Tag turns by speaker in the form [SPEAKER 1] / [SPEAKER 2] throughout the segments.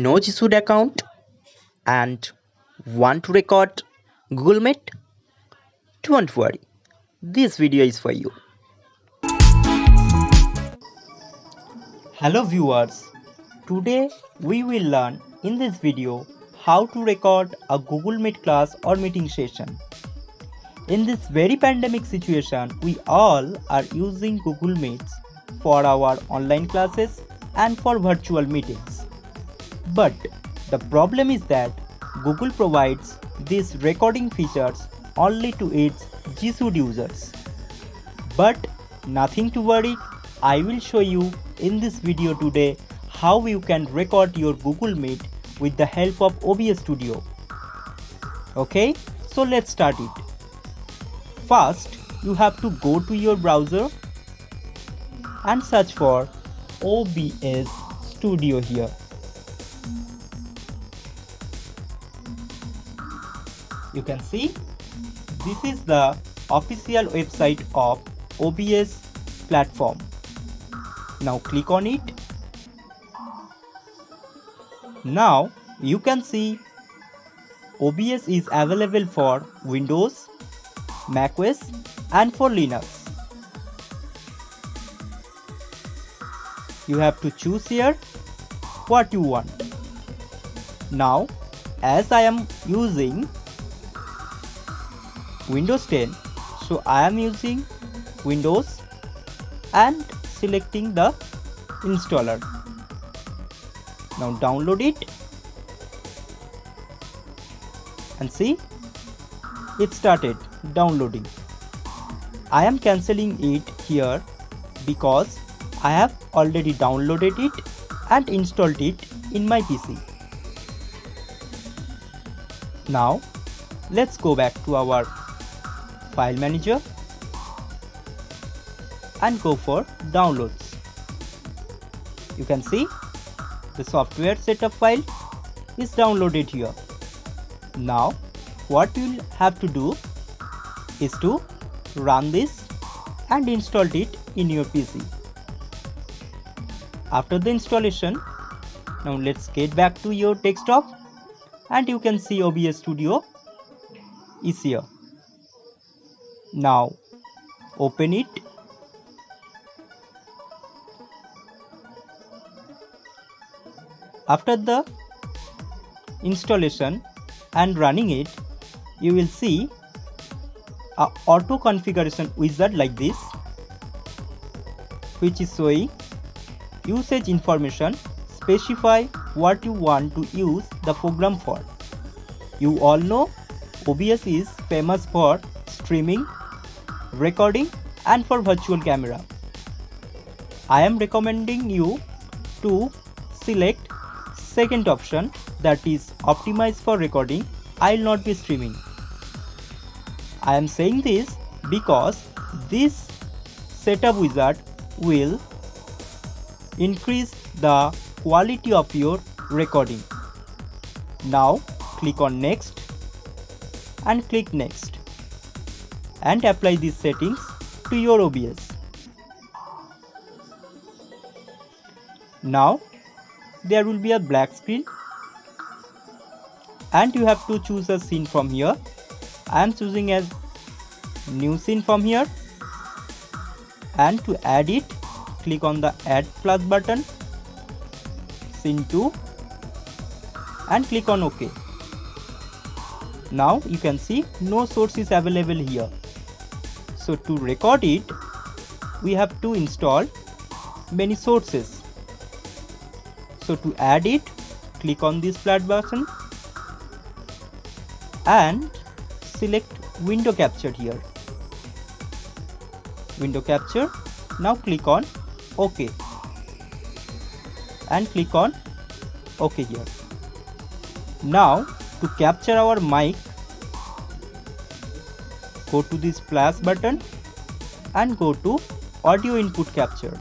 [SPEAKER 1] no G Suite account and want to record Google Meet? Don't worry, this video is for you. Hello viewers, today we will learn in this video how to record a Google Meet class or meeting session. In this very pandemic situation, we all are using Google Meets for our online classes and for virtual meetings. But the problem is that Google provides these recording features only to its G Suite users. But nothing to worry, I will show you in this video today how you can record your Google Meet with the help of OBS Studio. Okay, so let's start it. First, you have to go to your browser and search for OBS Studio here. You can see this is the official website of OBS platform. Now click on it. Now you can see OBS is available for Windows, macOS and for Linux. You have to choose here what you want. Now as I am using Windows 10, so I am using Windows and selecting the installer. Now download it and see it started downloading. I am cancelling it here because I have already downloaded it and installed it in my PC. Now let's go back to our file manager and go for downloads. You can see the software setup file is downloaded here. Now what you'll have to do is to run this and install it in your PC. After the installation, now let's get back to your desktop and you can see OBS Studio is here. Now open it. After the installation and running it, you will see a auto configuration wizard like this, which is showing usage information. Specify what you want to use the program for. You all know OBS is famous for streaming, recording and for virtual camera. I am recommending you to select second option, that is optimized for recording. I will not be streaming. I am saying this because this setup wizard will increase the quality of your recording. Now click on next and click next and apply these settings to your OBS. Now there will be a black screen and you have to choose a scene from here. I am choosing as new scene from here, and to add it, click on the add plus button, scene 2 and click on OK. Now you can see no source is available here. So to record it, we have to install many sources. So to add it, click on this flat button and select window capture here. Window capture. Now click on OK and click on OK here. Now to capture our mic, go to this plus button and go to audio input capture.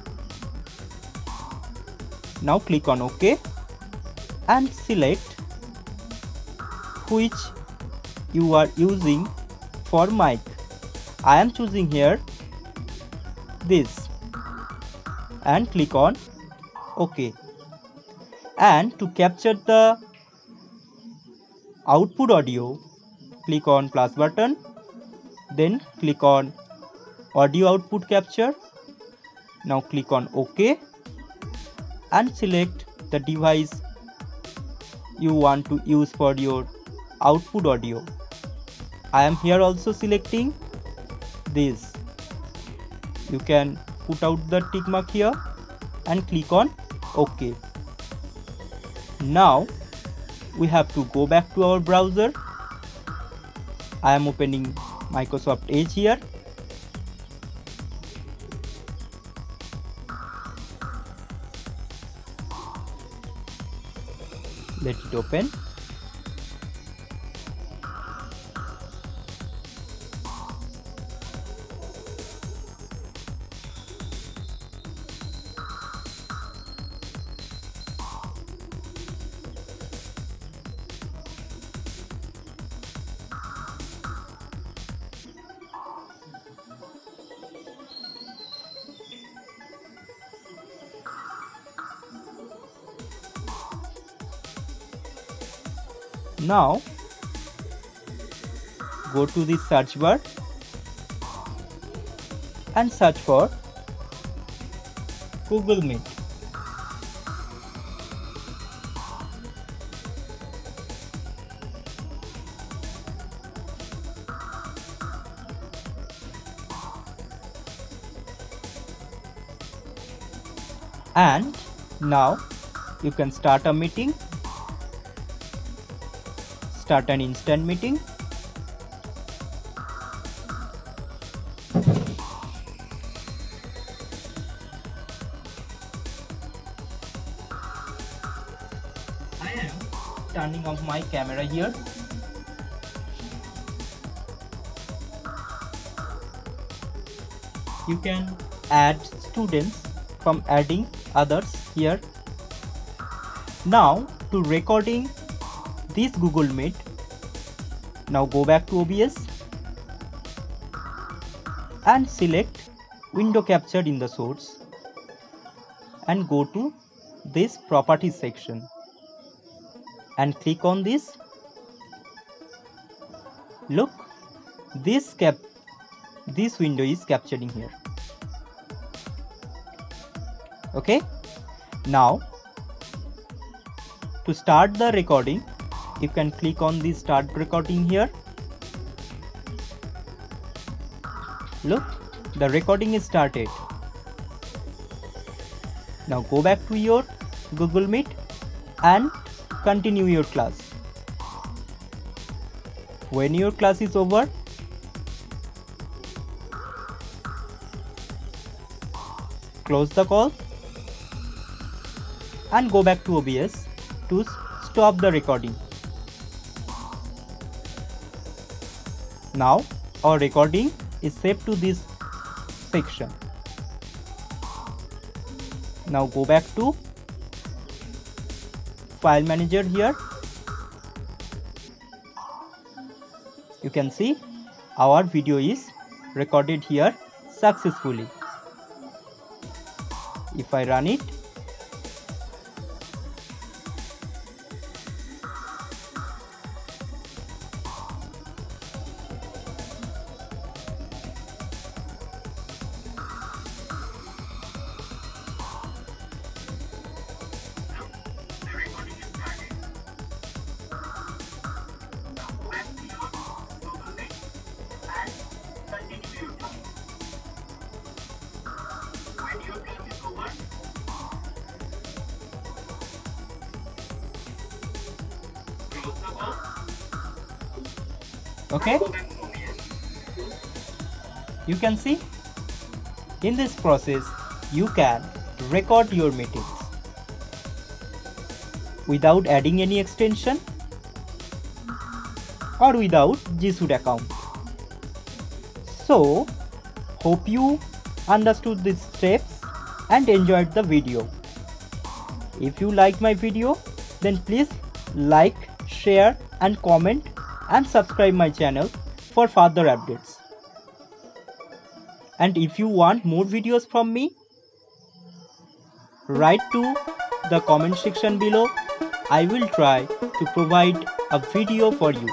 [SPEAKER 1] Now click on OK and select which you are using for mic. I am choosing here this and click on OK. And to capture the output audio, click on plus button, then click on audio output capture. Now click on OK and select the device you want to use for your output audio. I am here also selecting this. You can put out the tick mark here and click on OK. Now we have to go back to our browser. I am opening Microsoft Edge here. Let it open. Now go to the search bar and search for Google Meet. And now you can start a meeting, start an instant meeting. I am turning off my camera here. You can add students from adding others here. Now to recording this Google Meet, now go back to OBS and select window capture in the source and go to this properties section and click on this. Look, this window is capturing here. Okay, now to start the recording, you can click on the start recording here. Look, the recording is started. Now go back to your Google Meet and continue your class. When your class is over, close the call and go back to OBS to stop the recording. Now our recording is saved to this section. Now go back to file manager here. You can see our video is recorded here successfully. If I run it, okay, you can see in this process you can record your meetings without adding any extension or without G Suite account. So hope you understood these steps and enjoyed the video. If you liked my video, then please like, share and comment and subscribe my channel for further updates. And if you want more videos from me, write to the comment section below. I will try to provide a video for you.